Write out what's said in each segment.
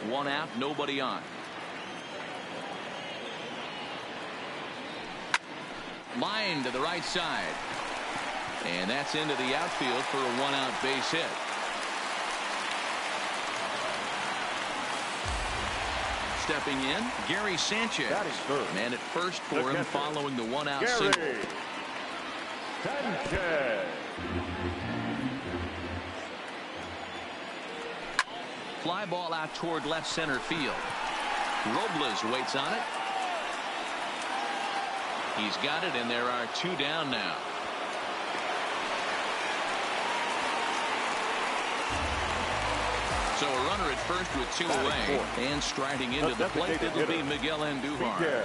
One out, nobody on. Line to the right side. And that's into the outfield for a one-out base hit. Stepping in, Gary Sanchez. That is third. Man at first for him following the one-out single. Sanchez. Fly ball out toward left center field. Robles waits on it. He's got it, and there are two down now. So a runner at first with two away. And striding into the plate, it'll be Miguel Andujar.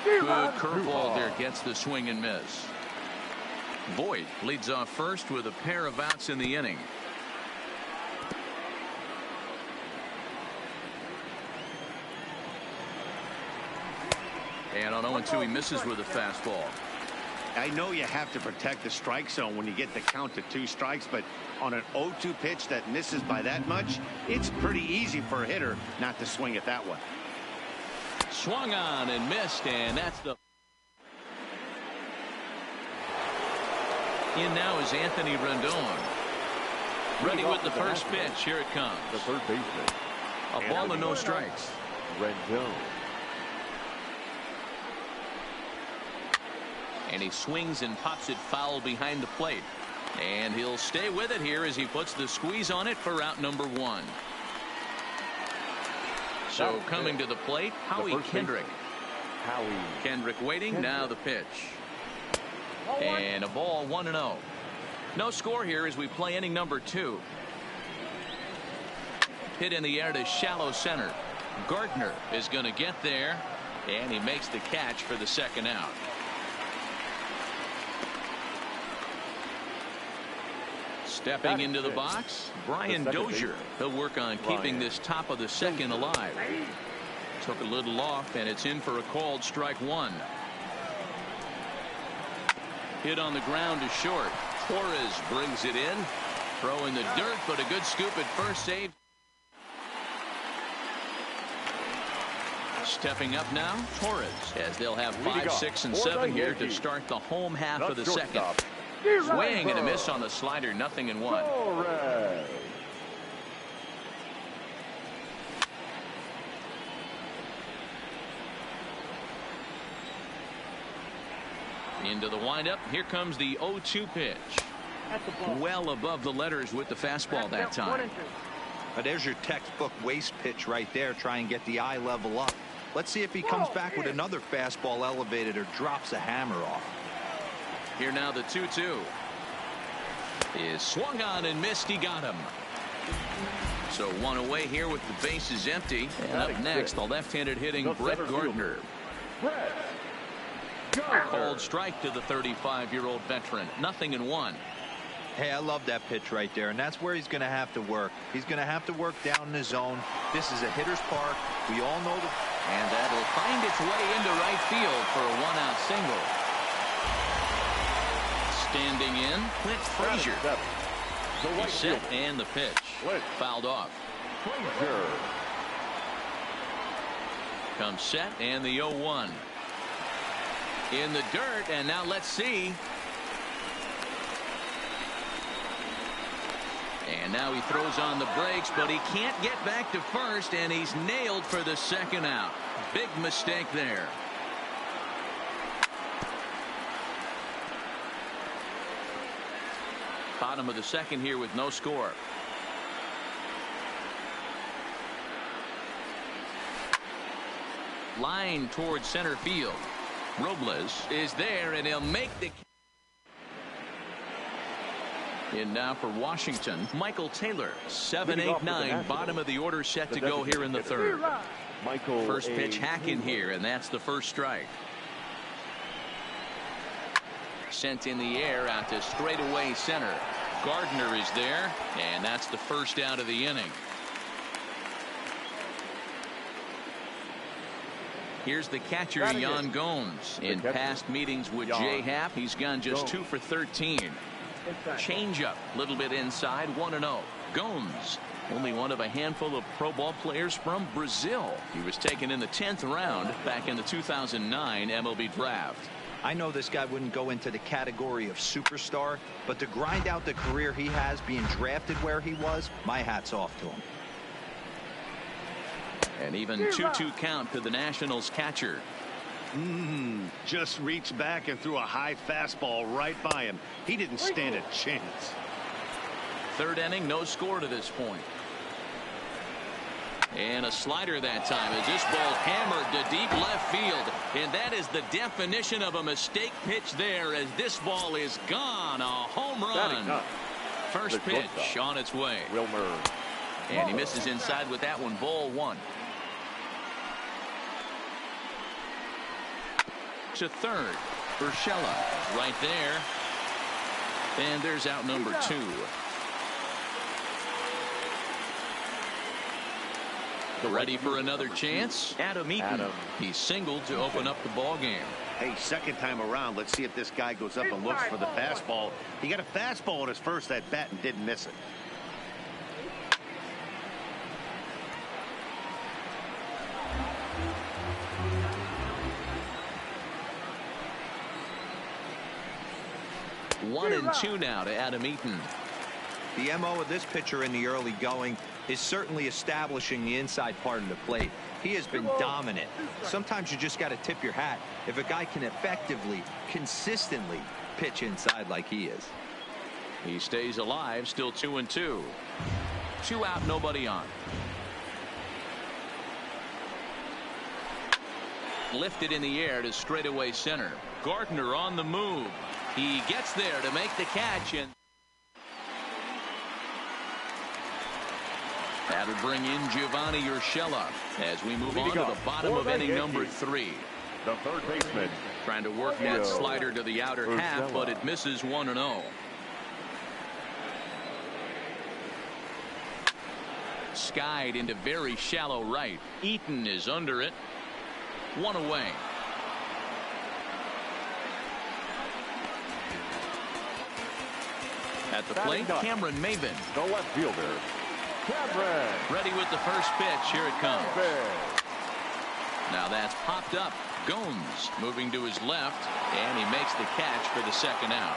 Good curveball there, gets the swing and miss. Voit leads off first with a pair of outs in the inning. And on 0-2, he misses with a fastball. I know you have to protect the strike zone when you get the count to 2 strikes, but on an 0-2 pitch that misses by that much, it's pretty easy for a hitter not to swing at that one. Swung on and missed, and that's the... In now is Anthony Rendon. Ready with the first pitch. Here it comes. The third baseman. A ball and no strikes. Rendon. And he swings and pops it foul behind the plate. And he'll stay with it here as he puts the squeeze on it for out number 1. So coming to the plate, Howie Kendrick. Kendrick waiting. Now the pitch. And a ball 1-0. No score here as we play inning number 2. Hit in the air to shallow center. Gardner is going to get there, and he makes the catch for the second out. Stepping into the box, Brian Dozier. He'll work on keeping this top of the second alive. Took a little off, and it's in for a called strike 1. Hit on the ground to short. Torres brings it in. Throw in the dirt, but a good scoop at first. Save. Stepping up now, Torres, as they'll have 5, 6, and 7 here to start the home half of the second. Swing and a miss on the slider, 0-1. Into the windup. Here comes the 0-2 pitch. Well above the letters with the fastball that time. There's your textbook waste pitch right there. Try and get the eye level up. Let's see if he comes back with another fastball elevated or drops a hammer off. Here now the 2-2 is swung on and missed. He got him. So 1 away here with the bases empty. And up next, the left-handed hitting Brett Gardner. Cold strike to the 35-year-old veteran. 0-1. Hey, I love that pitch right there, and that's where he's going to have to work. He's going to have to work down in the zone. This is a hitter's park. We all know that. And that'll find its way into right field for a 1-out single. Standing in, Clint Frazier. He's set, and the pitch. Fouled off. Comes set, and the 0-1. In the dirt, and now let's see. And now he throws on the brakes, but he can't get back to first, and he's nailed for the second out. Big mistake there. Bottom of the second here with no score. Line towards center field. Robles is there, and he'll make the... In now for Washington, Michael Taylor. 7-8-9, bottom of the order set to go here in the third. First pitch hack in here, and that's the first strike. Sent in the air out to straightaway center. Gardner is there, and that's the first out of the inning. Here's the catcher, Yan Gomes. In past meetings with Jay Happ, he's gone just 2 for 13. Change up, a little bit inside, 1-0. Gomes, only one of a handful of pro ball players from Brazil. He was taken in the 10th round back in the 2009 MLB draft. I know this guy wouldn't go into the category of superstar, but to grind out the career he has being drafted where he was, my hat's off to him. And even 2-2 count to the Nationals catcher. Just reached back and threw a high fastball right by him. He didn't stand a chance. Third inning, no score to this point. And a slider that time as this ball hammered to deep left field. And that is the definition of a mistake pitch there as this ball is gone. A home run. First pitch on its way. And he misses inside with that one. Ball one. To third. Urshela right there. And there's out number 2. Ready for another chance? Adam Eaton. He singled to open up the ball game. Hey, second time around, let's see if this guy goes up and looks for the fastball. He got a fastball at his first at bat and didn't miss it. One and two now to Adam Eaton. The MO of this pitcher in the early going is certainly establishing the inside part of the plate. He has been dominant. Sometimes you just got to tip your hat if a guy can effectively, consistently pitch inside like he is. He stays alive, still 2-2. 2 out, nobody on. Lifted in the air to straightaway center. Gardner on the move. He gets there to make the catch, and that'll bring in Giovanni Urshela as we move on to the bottom of inning number 3. The third baseman trying to work that slider to the outer half, but it misses 1-0. Skied into very shallow right. Eaton is under it. 1 away. At the plate, Cameron Maven. The left fielder, Cameron. Ready with the first pitch. Here it comes. Now that's popped up. Gomes moving to his left, and he makes the catch for the second out.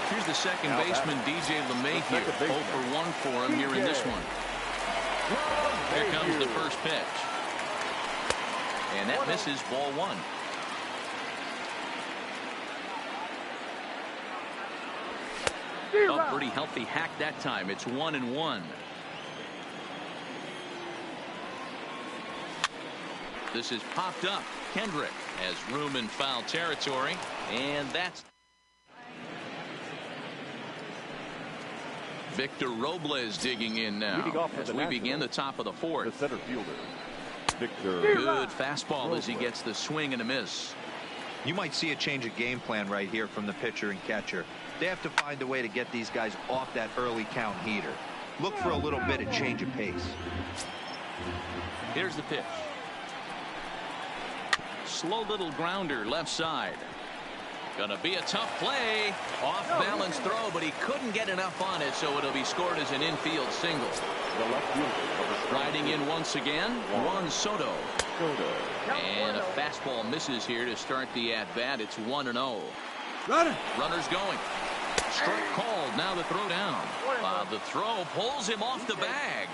Here's the second baseman, DJ LeMahieu. 0 for 1 for him here in this one. Here comes the first pitch. And that misses, ball 1. A pretty healthy hack that time. It's 1-1. This is popped up. Kendrick has room in foul territory, and that's Victor Robles digging in now as we begin the top of the 4th. The center fielder, Victor. Good fastball as he gets the swing and a miss. You might see a change of game plan right here from the pitcher and catcher. They have to find a way to get these guys off that early count heater. Look for a little bit of change of pace. Here's the pitch. Slow little grounder left side. Gonna be a tough play. Off balance throw, but he couldn't get enough on it, so it'll be scored as an infield single. The left fielder. Riding in once again, Juan Soto. And a fastball misses here to start the at-bat. It's 1-0. Runners going. Strike called. Now the throw down. The throw pulls him off the bag.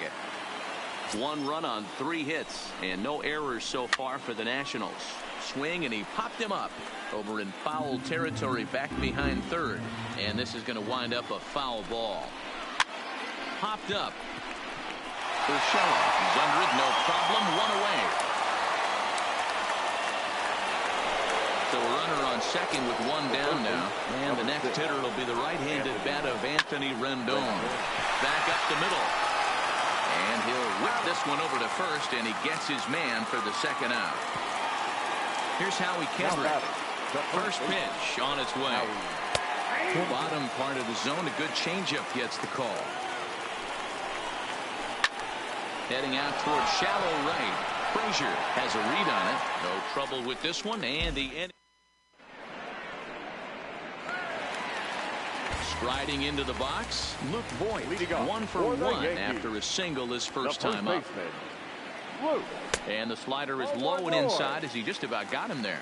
1 run on 3 hits, and no errors so far for the Nationals. Swing, and he popped him up over in foul territory back behind third. And this is going to wind up a foul ball. Popped up. Urshela is under it, no problem. 1 away. So a runner on second with 1 down now. And the next hitter will be the right-handed bat of Anthony Rendon. Back up the middle. And he'll whip this one over to first, and he gets his man for the second out. Here's Howie Kendrick. First pitch on its way. Bottom part of the zone. A good changeup gets the call. Heading out towards shallow right. Frazier has a read on it. No trouble with this one, and the inning. Riding into the box, Luke Voigt, Leading off 1 for for the 1 Yankees. after a single his The first time up. baseman, Luke. And the slider is Oh, low my and Lord. inside as he just about got him there.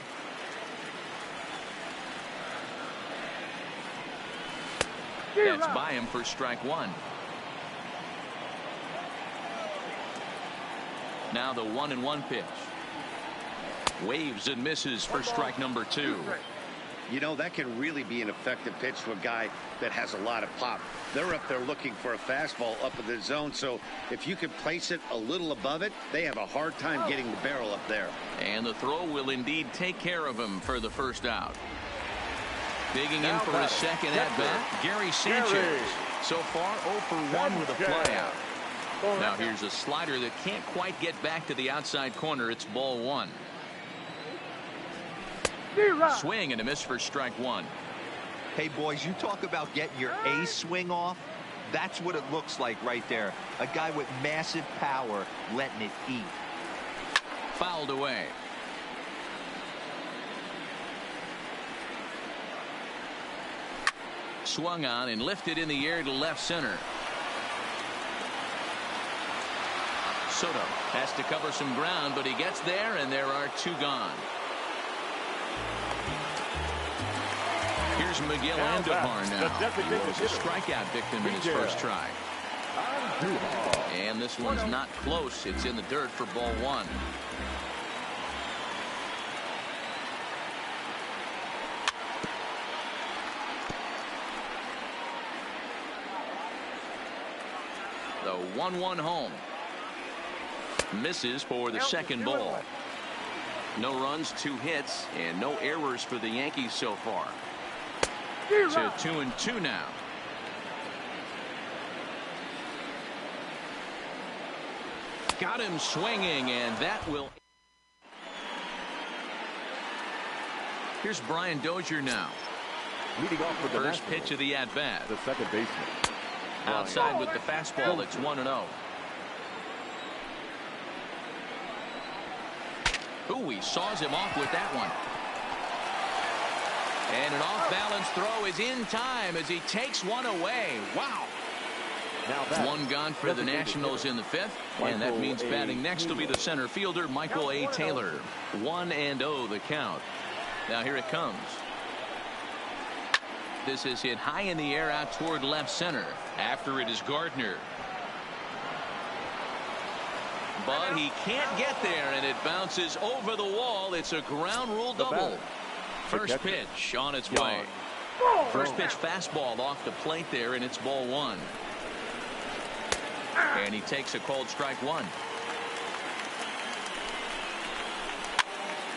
That's by him for strike 1. Now the 1-1 pitch. Waves and misses for strike number 2. You know, that can really be an effective pitch to a guy that has a lot of pop. They're up there looking for a fastball up in the zone, so if you can place it a little above it, they have a hard time getting the barrel up there. And the throw will indeed take care of him for the first out. Digging in Now for his second at-bat, Gary Sanchez. Gary. So far, 0 for 1 with a flyout. Now here's a slider that can't quite get back to the outside corner. It's ball 1. Swing and a miss for strike 1. Hey, boys, you talk about getting your A swing off. That's what it looks like right there. A guy with massive power letting it eat. Fouled away. Swung on and lifted in the air to left center. Soto has to cover some ground, but he gets there, and there are 2 gone. Here's Miguel Now Andujar now. the designated He was a hitter. strikeout victim in his Miguel. first try. And this one's not close. It's in the dirt for ball 1. The 1-1 home. Misses for the second ball. No runs, 2 hits, and no errors for the Yankees so far. To 2-2 now. Got him swinging, and that will. Here's Brian Dozier now. Leading off with the First Nationals, pitch of the at-bat. the second baseman. Outside with the fastball. It's 1-0. Ooh, he saws him off with that one. And an off-balance throw is in time as he takes one away. Wow. Now that 1 gone for the Nationals in the 5th. And that Michael means A. batting next will be the center fielder, Michael A. Taylor. 1-0 the count. Now here it comes. This is hit high in the air out toward left center. After it is Gardner. But he can't get there, and it bounces over the wall. It's a ground rule double. batter. First pitch on its way. First pitch fastball off the plate there, and it's ball 1. And he takes a called strike 1.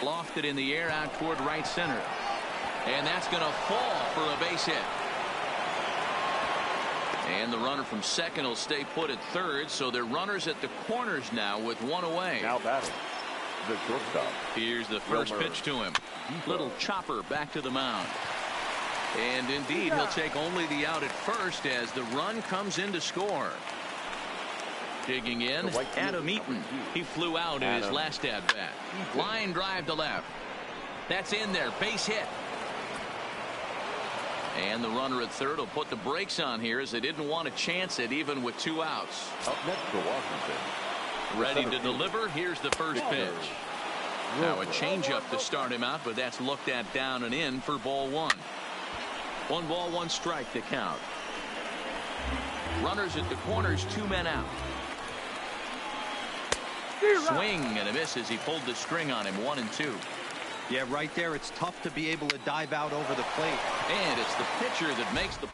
Lofted in the air out toward right center. And that's going to fall for a base hit. And the runner from second will stay put at third, so they're runners at the corners now with 1 away. now batting, the shortstop. Here's the first Wilmer. pitch to him. Little chopper back to the mound. And indeed, he'll take only the out at first as the run comes in to score. Digging in, The right fielder, Adam Eaton. number 2. He flew out in his Adam. last at-bat. Line drive to left. That's in there. Base hit. And the runner at third will put the brakes on here as they didn't want to chance it even with 2 outs. Up next for Washington. Ready to deliver. Here's the first pitch. Now a changeup to start him out, but that's looked at down and in for ball 1. 1 ball, 1 strike to count. Runners at the corners, 2 men out. Swing and a miss as he pulled the string on him. 1-2. Yeah, right there, it's tough to be able to dive out over the plate. And it's the pitcher that makes the.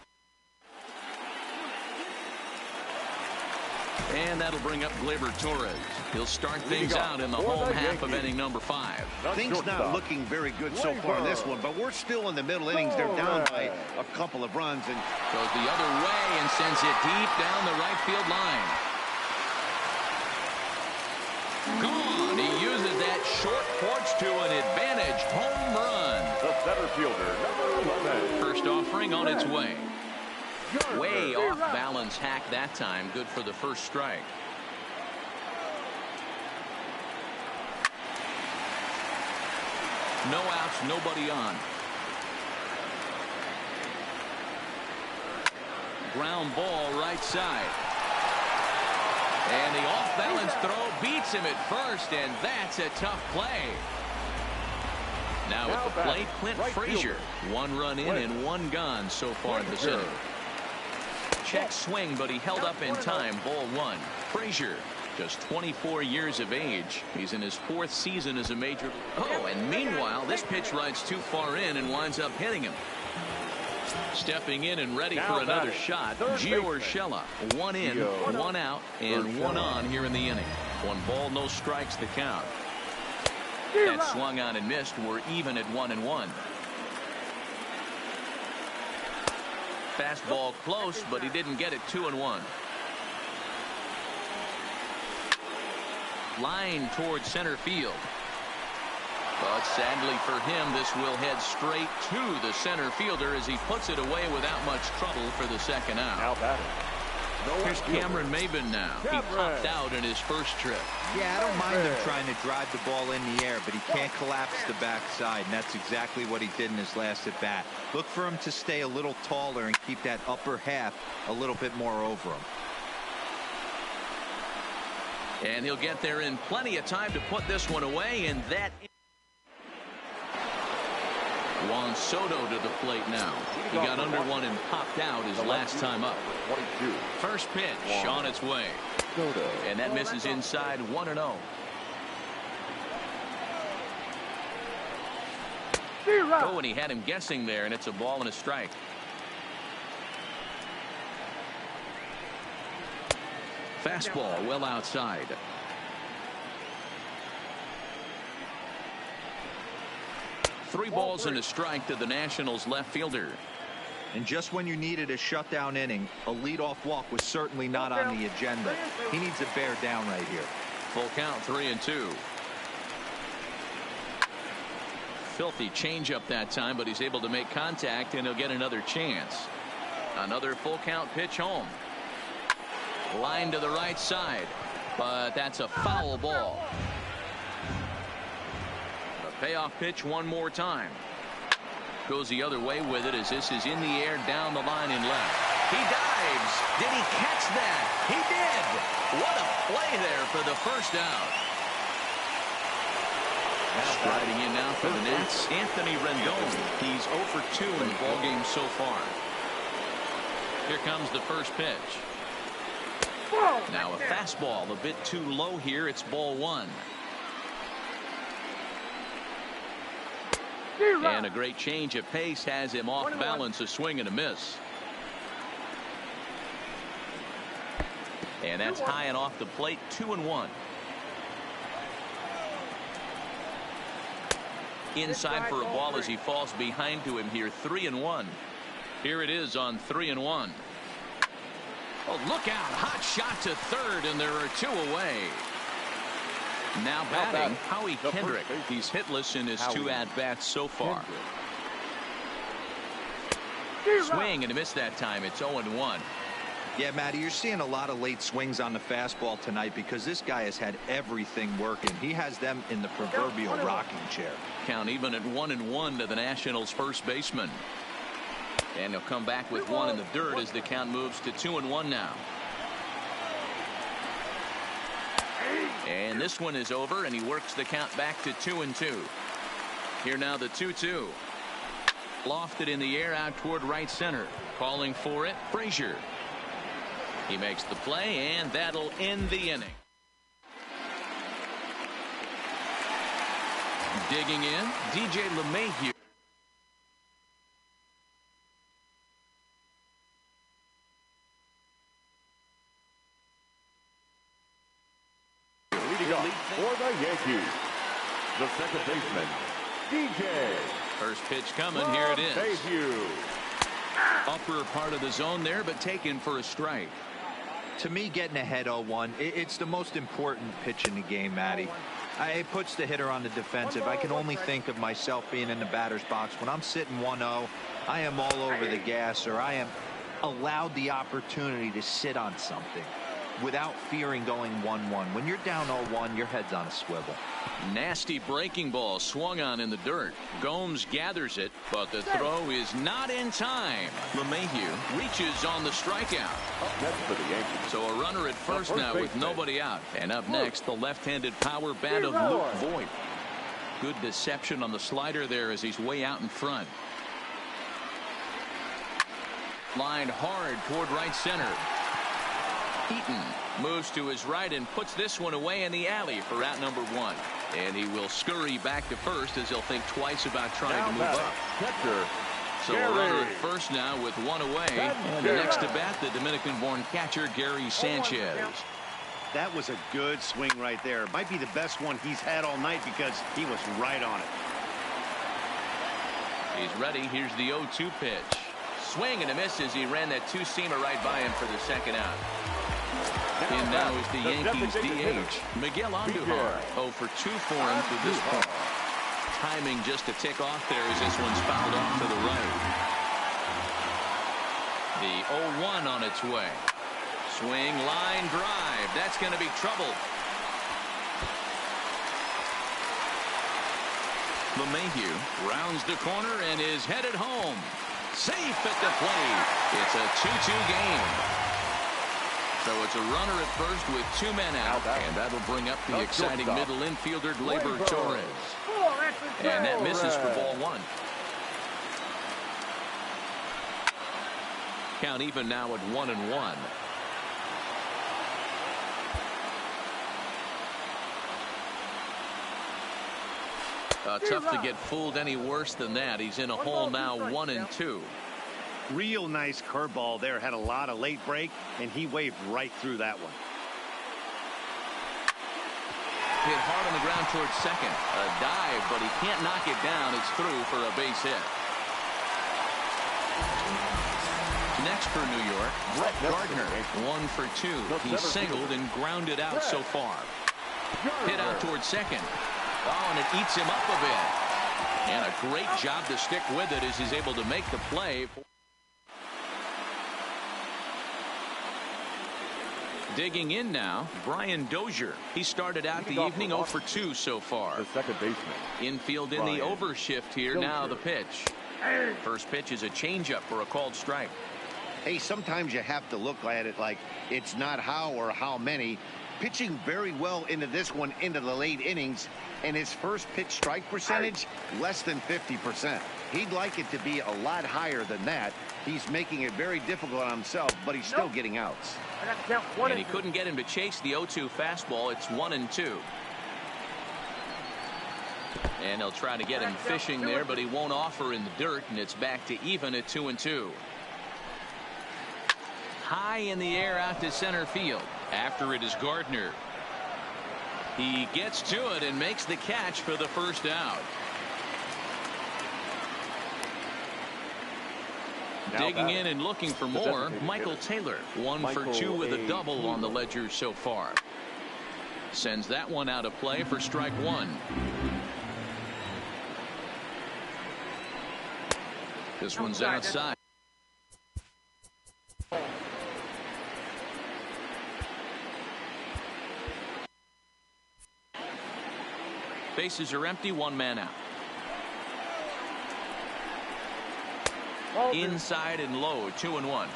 And that'll bring up Gleyber Torres. He'll start things out in the home half of inning number 5. Things not looking very good so far in this one, but we're still in the middle innings. They're down by a couple of runs, and Goes the other way and sends it deep down the right field line. Gone. He uses that short porch to an advantage home run. The center fielder, number 11. First offering on its way. Way off balance hack that time. Good for the first strike. No outs, nobody on. ground ball right side. And the off-balance throw beats him at first, and that's a tough play. Now at the plate, Clint Frazier. 1 run in and 1 gone so far in this inning. Check swing, but he held up in time. Ball 1. Frazier, just 24 years of age. He's in his 4th season as a major. Oh, and meanwhile, this pitch rides too far in and winds up hitting him. Stepping in and ready for another shot, Gio Urshela. 1 in, 1 out, and 1 on here in the inning. 1 ball, no strikes the count. That swung on and missed. We're even at 1-1. Fastball close, but he didn't get it. 2-1. Line towards center field. But sadly for him, this will head straight to the center fielder as he puts it away without much trouble for the second out. Here's Cameron Maben now. He popped out in his first trip. Yeah, I don't mind him trying to drive the ball in the air, but he can't collapse the backside, and that's exactly what he did in his last at bat. Look for him to stay a little taller and keep that upper half a little bit more over him. And he'll get there in plenty of time to put this one away, and that Juan Soto to the plate now. He got under one and popped out his last time up. First pitch on its way. And that misses inside. 1-0. Oh, and he had him guessing there, and it's a ball and a strike. Fastball well outside. Three balls and a strike to the Nationals left fielder. And just when you needed a shutdown inning, a leadoff walk was certainly not on the agenda. He needs to bear down right here. Full count, 3-2. Filthy changeup that time, but he's able to make contact, and he'll get another chance. Another full count pitch home. Line to the right side, but that's a foul ball. A payoff pitch one more time. Goes the other way with it as this is in the air down the line and left. He dives. Did he catch that? He did. What a play there for the first out. Striding in now for the Nats, Anthony Rendon. He's 0 for 2 in the ballgame so far. Here comes the first pitch. Now a fastball a bit too low here. It's ball 1. And a great change of pace has him off balance, a swing and a miss. And that's high and off the plate. 2-1. Inside for a ball as he falls behind to him here. 3-1. Here it is on 3-1. Oh, look out. Hot shot to third, and there are 2 away. Now batting, Howie Kendrick. He's hitless in his 2 at-bats so far. Swing and a miss that time. It's 0-1. Yeah, Matty, you're seeing a lot of late swings on the fastball tonight because this guy has had everything working. He has them in the proverbial rocking chair. Count even at 1-1 to the Nationals' first baseman. And he'll come back with 1 in the dirt as the count moves to 2-1 now. And this one is over, and he works the count back to 2-2. Here now the 2-2. Lofted in the air out toward right center. Calling for it, Frazier. He makes the play, and that'll end the inning. Digging in, DJ LeMahieu. For the Yankees, the second baseman, DJ. First pitch coming. Here it is. LeMahieu. Upper part of the zone there, but taken for a strike. To me, getting ahead 0-1, it's the most important pitch in the game, Matty. It puts the hitter on the defensive. I can only think of myself being in the batter's box. When I'm sitting 1-0, I am all over the gas, or I am allowed the opportunity to sit on something. without fearing going 1-1. When you're down 0-1, your head's on a swivel. Nasty breaking ball swung on in the dirt. Gomes gathers it, but the throw is not in time. LeMahieu reaches on the strikeout. That's for the Yankees. So a runner at first now with nobody out. And up next, the left-handed power bat of Luke Voigt. Good deception on the slider there as he's way out in front. Lined hard toward right center. Eaton moves to his right and puts this one away in the alley for out number 1. And he will scurry back to first as he'll think twice about trying to move up. So a runner at first now with 1 away. And the next to bat, the Dominican-born catcher, Gary Sanchez. That was a good swing right there. Might be the best one he's had all night because he was right on it. He's ready. Here's the 0-2 pitch. Swing and a miss as he ran that two-seamer right by him for the second out. And now is the Yankees DH, Miguel Andujar. 0 for 2 for him to this point. Timing just a tick off there as this one's fouled off to the right. The 0-1 on its way. Swing, line drive. That's going to be trouble. LeMahieu rounds the corner and is headed home. Safe at the plate. It's a 2-2 game. So it's a runner at first with 2 men out. And that'll bring up the exciting middle infielder, Gleyber Torres. And that misses for ball 1. Count even now at 1-1. Tough to get fooled any worse than that. He's in a hole now, 1-2. Real nice curveball there. Had a lot of late break, and he waved right through that one. Hit hard on the ground towards second. A dive, but he can't knock it down. It's through for a base hit. Next for New York, Brett Gardner. 1 for 2. He's singled and grounded out so far. Hit out towards second. Oh, and it eats him up a bit. And a great job to stick with it as he's able to make the play. Digging in now, Brian Dozier. He started out the evening 0 for 2 so far. The second baseman. Infield in the overshift here. Now the pitch. First pitch is a changeup for a called strike. Hey, sometimes you have to look at it like it's not how or how many. Pitching very well into this one into the late innings, and his first pitch strike percentage less than 50%. He'd like it to be a lot higher than that. He's making it very difficult on himself, but he's still getting outs. And he couldn't get him to chase the 0-2 fastball. It's 1-2. And they'll try to get him fishing there, but he won't offer in the dirt, and it's back to even at 2-2. High in the air out to center field. After it is Gardner. He gets to it and makes the catch for the first out. Digging in and looking for more, Michael Taylor. 1 for 2 with a double on the ledger so far. Sends that one out of play for strike 1. This one's outside. Bases are empty, 1 man out. Inside and low, 2-1.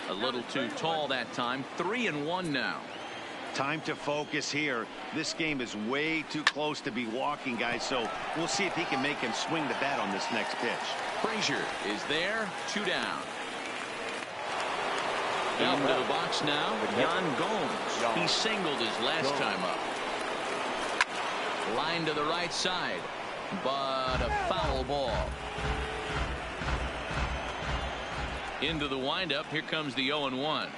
A little too tall that time. 3-1 now. Time to focus here. This game is way too close to be walking, guys, so we'll see if he can make him swing the bat on this next pitch. Frazier is there, 2 down. Into the box now, Yan Gomes. He singled his last time up. Line to the right side, but a foul ball. Into the windup, here comes the 0-1.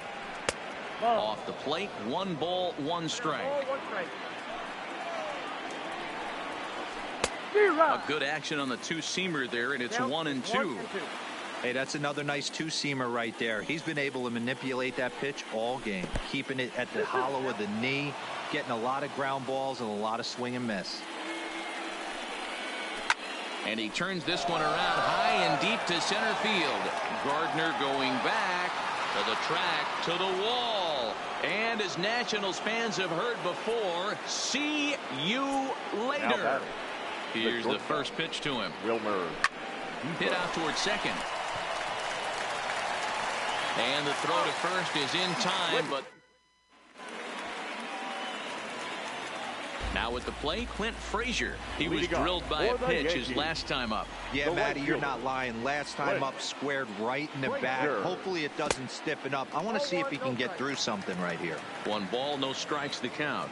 Off the plate, 1 ball, 1 strike. A good action on the two-seamer there, and it's 1-2. Hey, that's another nice two-seamer right there. He's been able to manipulate that pitch all game, keeping it at the hollow of the knee, getting a lot of ground balls and a lot of swing and miss. And he turns this one around high and deep to center field. Gardner going back to the track, to the wall. And as Nationals fans have heard before, see you later. Here's the first pitch to him. Wilmer. Hit out towards second. And the throw to first is in time, but now at the plate, Clint Frazier. He was drilled by a pitch his last time up. Yeah, Matty, you're not lying. Last time up, squared right in the back. Hopefully it doesn't stiffen up. I want to see if he can get through something right here. 1 ball, no strikes the count.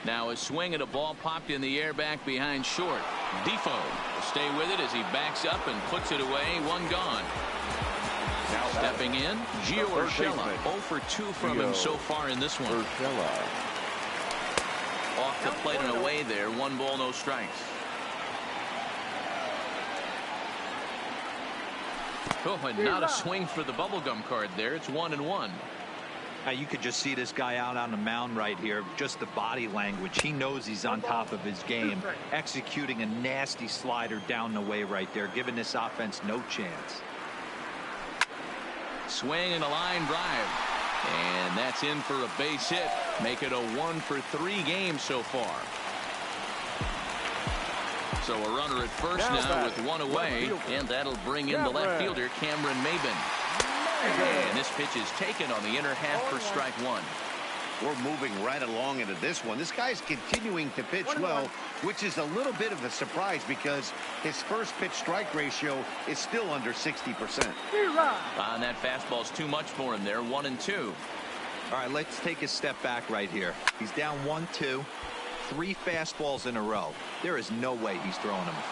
Now a swing and a ball popped in the air back behind short. Defoe will stay with it as he backs up and puts it away. 1 gone. Stepping in, Gio Urshela. 0 for 2 from him so far in this one. Off the plate and away there. 1 ball, no strikes. Oh, and not a swing for the bubblegum card there. It's 1-1. Now you could just see this guy out on the mound right here. Just the body language. He knows he's on top of his game. Executing a nasty slider down the way right there, giving this offense no chance. Swing and a line drive. And that's in for a base hit. Make it a 1 for 3 game so far. So a runner at first now with 1 away. And that'll bring in the left fielder, Cameron Maben. And this pitch is taken on the inner half for strike 1. We're moving right along into this one. This guy's continuing to pitch well, which is a little bit of a surprise because his first pitch strike ratio is still under 60%. And that fastball's too much for him there. 1-2. All right, let's take a step back right here. He's down 1-2. 3 fastballs in a row. There is no way he's throwing them a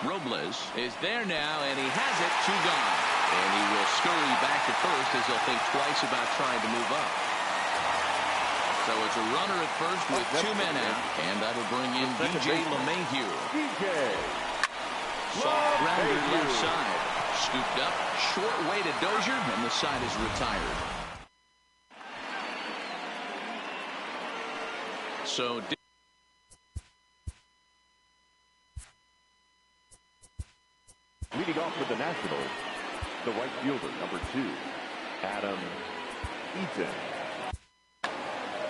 4. Robles is there now, and he has it. 2 gone. And he will scurry back to first as he'll think twice about trying to move up. So it's a runner at first with 2 men out, and that'll bring in DJ LeMahieu. Soft grounder left side. Scooped up, short way to Dozier, and the side is retired. So leading off with the Nationals, the right fielder, number 2, Adam Eaton.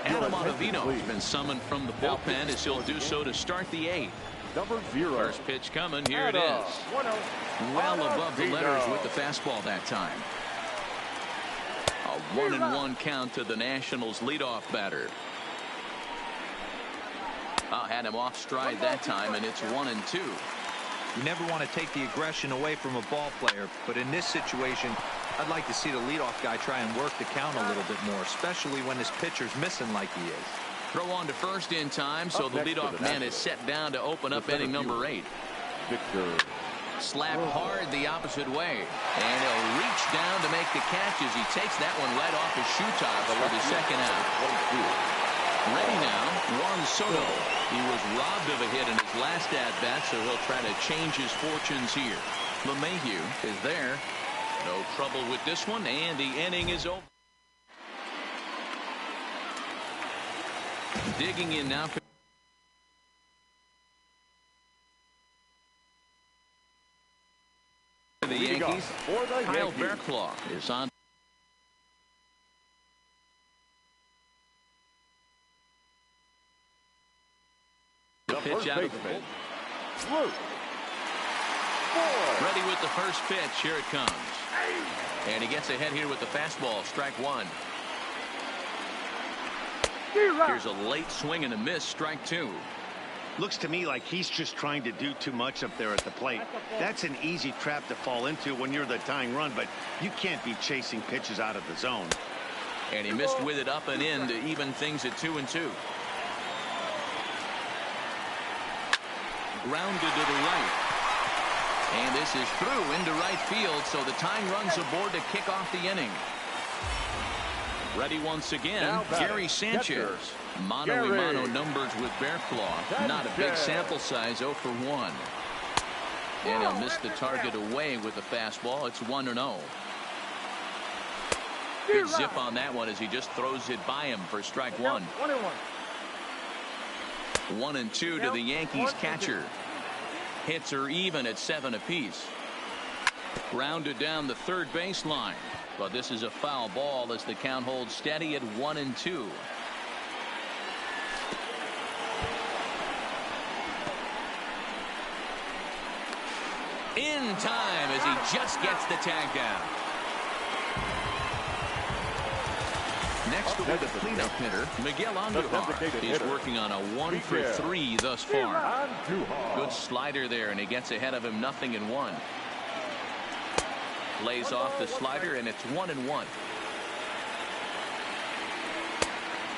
Adam Ottavino has been summoned from the bullpen as he'll do so to start the 8th. Number 0. First pitch coming. Here it is. Well above the letters with the fastball that time. A 1-1 count to the Nationals leadoff batter. Had him off stride that time, and it's 1-2. You never want to take the aggression away from a ball player, but in this situation, I'd like to see the leadoff guy try and work the count a little bit more, especially when his pitcher's missing like he is. Throw on to first in time, so the leadoff man is set down to open up inning number 8. Victor. Slap hard the opposite way, and he'll reach down to make the catch as he takes that one right off his shoe top for the second out. Ready now, Juan Soto. He was robbed of a hit in his last at-bat, so he'll try to change his fortunes here. LeMahieu is there. No trouble with this one, and the inning is over. Digging in now. The Yankees. Kyle Barclaw is on. The pitch out of the bullpen. Ready with the first pitch. Here it comes. And he gets ahead here with the fastball. Strike 1. Here's a late swing and a miss. Strike 2. Looks to me like he's just trying to do too much up there at the plate. That's an easy trap to fall into when you're the tying run, but you can't be chasing pitches out of the zone. And he missed with it up and in to even things at 2-2. Grounded to the right. And this is through into right field, so the tying runs aboard to kick off the inning. Ready once again, Gary Sanchez. Mano-a-mano numbers with Barclaw. Not a big sample size, 0 for 1. And he'll miss the target away with the fastball. It's 1-0. Good zip on that one as he just throws it by him for strike 1. 1-2 to the Yankees catcher. Hits are even at 7 apiece. Grounded down the third baseline. But this is a foul ball as the count holds steady at 1-2. In time as he just gets the tag down. Next will be the cleanup hitter, Miguel Andujar. He's working on a 1-for-3 thus far. Good slider there, and he gets ahead of him 0-1. Lays off the slider, and it's 1-1.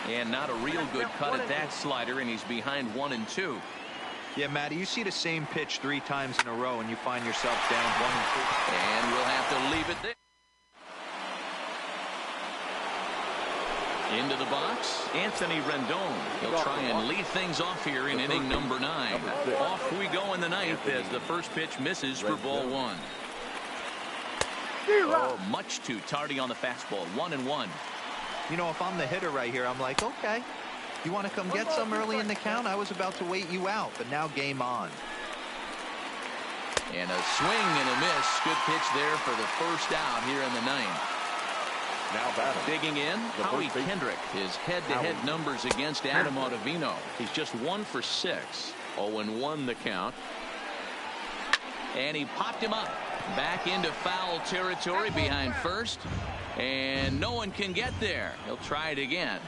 And not a real good cut at that slider, and he's behind 1-2. Yeah, Matty, you see the same pitch 3 times in a row, and you find yourself down 1-2. And we'll have to leave it there. Into the box, Anthony Rendon. He'll try and lead things off here in inning number 9. Off we go in the 9th as the first pitch misses for ball 1. Oh, much too tardy on the fastball. 1-1. You know, if I'm the hitter right here, I'm like, okay, you want to come get some early in the count? I was about to wait you out, but now game on. And a swing and a miss. Good pitch there for the first out here in the 9th. Now batting. Digging in, Howie Kendrick. His head-to-head numbers against Adam Ottavino. He's just 1 for 6. 0-1 the count. And he popped him up. Back into foul territory behind first. And no one can get there. He'll try it again.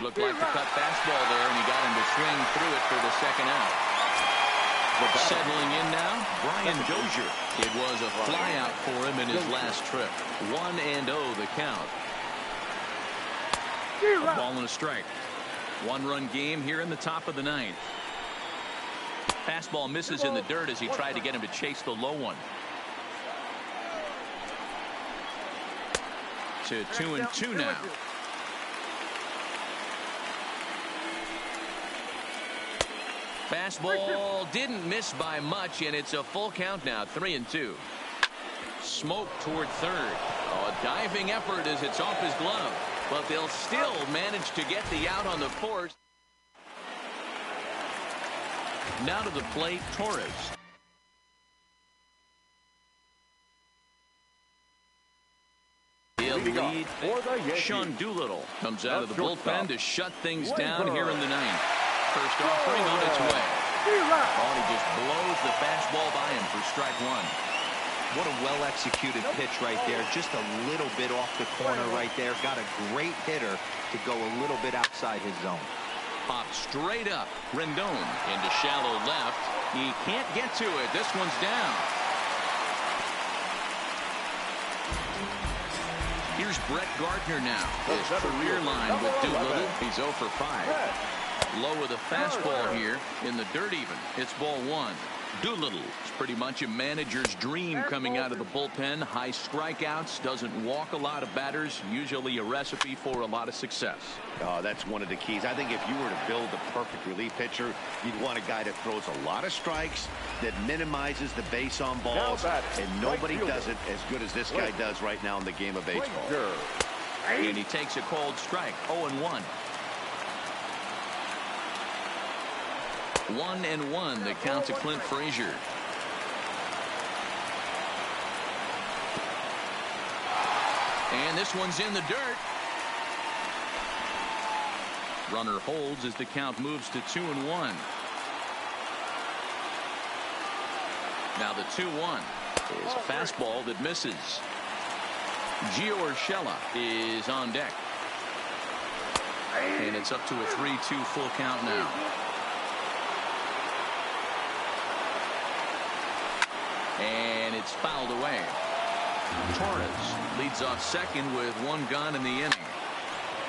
Looked like the cut fastball there, and he got him to swing through it for the second out. Settling in now, Brian Dozier. It was a fly out for him in his last trip. 1-0 the count. A ball and a strike. 1-run game here in the top of the 9th. Fastball misses in the dirt as he tried to get him to chase the low one. To 2-2 now. Fastball didn't miss by much, and it's a full count now. 3-2. Smoke toward third. Oh, a diving effort as it's off his glove, but they'll still manage to get the out on the force. Now to the plate, Torres. He'll lead. Sean Doolittle comes out of the bullpen to shut things down here in the 9th. First offering on its way. Oh, he just blows the fastball by him for strike 1. What a well-executed pitch right there. Just a little bit off the corner right there. Got a great hitter to go a little bit outside his zone. Popped straight up. Rendon into shallow left. He can't get to it. This one's down. Here's Brett Gardner now. His career line with Doolittle. He's 0 for 5. Low with a fastball here in the dirt even. It's ball 1. Doolittle is pretty much a manager's dream coming out of the bullpen. High strikeouts, doesn't walk a lot of batters, usually a recipe for a lot of success. Oh, that's one of the keys. I think if you were to build a perfect relief pitcher, you'd want a guy that throws a lot of strikes, that minimizes the base on balls, and nobody does it as good as this guy does right now in the game of baseball. And he takes a cold strike. 0-1. 1-1 the count to Clint Frazier. And this one's in the dirt. Runner holds as the count moves to 2-1. Now the 2-1 is a fastball that misses. Gio Urshela is on deck. And it's up to a 3-2 full count now. And it's fouled away. Torres leads off second with 1 gone in the inning.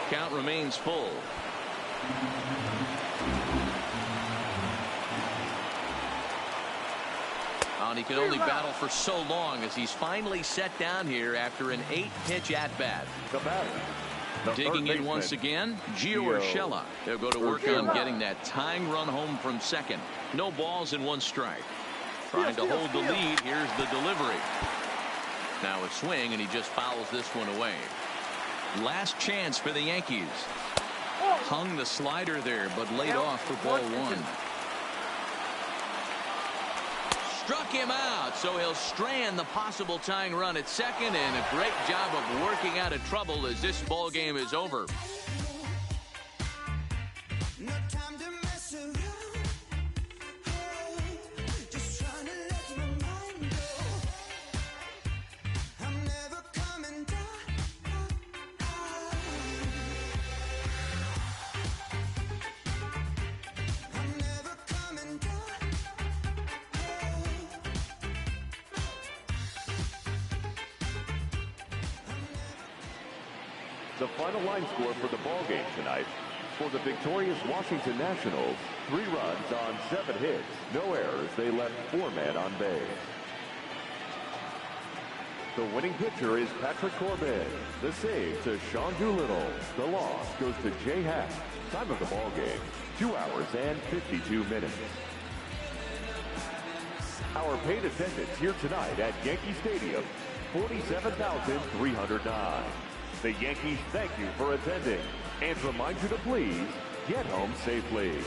Count remains full. And he can only battle for so long as he's finally set down here after an 8-pitch at-bat. Digging in once again, Gio Urshela. They'll go to work on getting that tying run home from second. No balls and 1 strike. Trying to hold the lead. Here's the delivery. Now a swing, and he just fouls this one away. Last chance for the Yankees. hung the slider there, but laid off for ball one. Struck him out, so he'll strand the possible tying run at second, and a great job of working out of trouble as this ball game is over. The final line score for the ball game tonight: for the victorious Washington Nationals, 3 runs on 7 hits, no errors. They left 4 men on base. The winning pitcher is Patrick Corbin. The save to Sean Doolittle. The loss goes to Jay Hack. Time of the ball game, 2 hours and 52 minutes. Our paid attendance here tonight at Yankee Stadium, 47,309. The Yankees thank you for attending and remind you to please get home safely.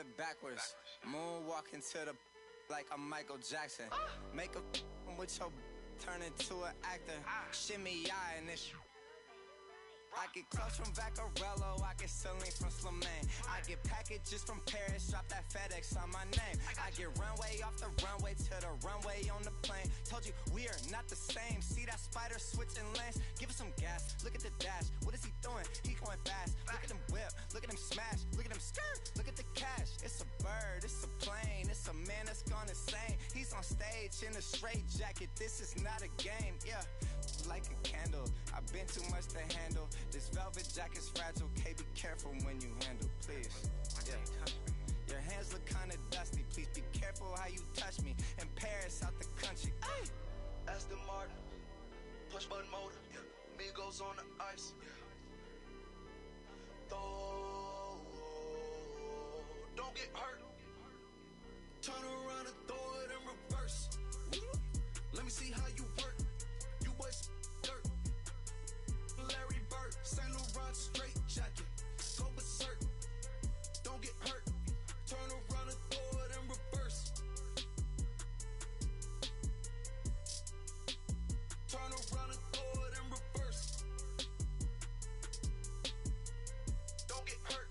it backwards. Moonwalking to the like I'm Michael Jackson. Make a with your turn into an actor. Shimmy eye and this. I get clothes from Vaccarello, I get Celine from Slimane. I get packages from Paris, drop that FedEx on my name. I get runway off the runway to the runway on the plane. Told you we are not the same. See that spider switching lanes? Give us some gas, look at the dash. What is he doing? He going fast. Look at him whip, look at him smash. Look at him skirt, look at the cash. It's a bird, it's a plane, it's a man that's gone insane. He's on stage in a straight jacket, this is not a game, yeah. Like a candle, I've been too much to handle. This velvet jacket's fragile, okay, be careful when you handle, please. Yeah. Your hands look kinda dusty, please be careful how you touch me. In Paris, out the country. Ay! Aston Martin, push button motor, Migos on the ice. Don't get hurt. Turn around and throw it in reverse. Let me see how you work. You boys dirt. Larry Bird, Saint Laurent straight jacket. Go berserk. Don't get hurt. Turn around and throw it in reverse. Turn around and throw it in reverse. Don't get hurt.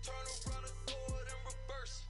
Turn around and throw it in reverse.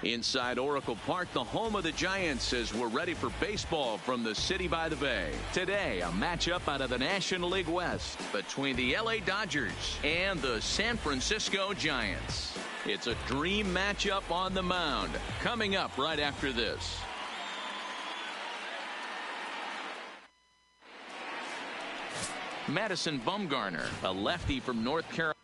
Inside Oracle Park, the home of the Giants, as we're ready for baseball from the city by the bay. Today, a matchup out of the National League West between the LA Dodgers and the San Francisco Giants. It's a dream matchup on the mound. Coming up right after this. Madison Bumgarner, a lefty from North Carolina.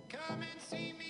Come and see me.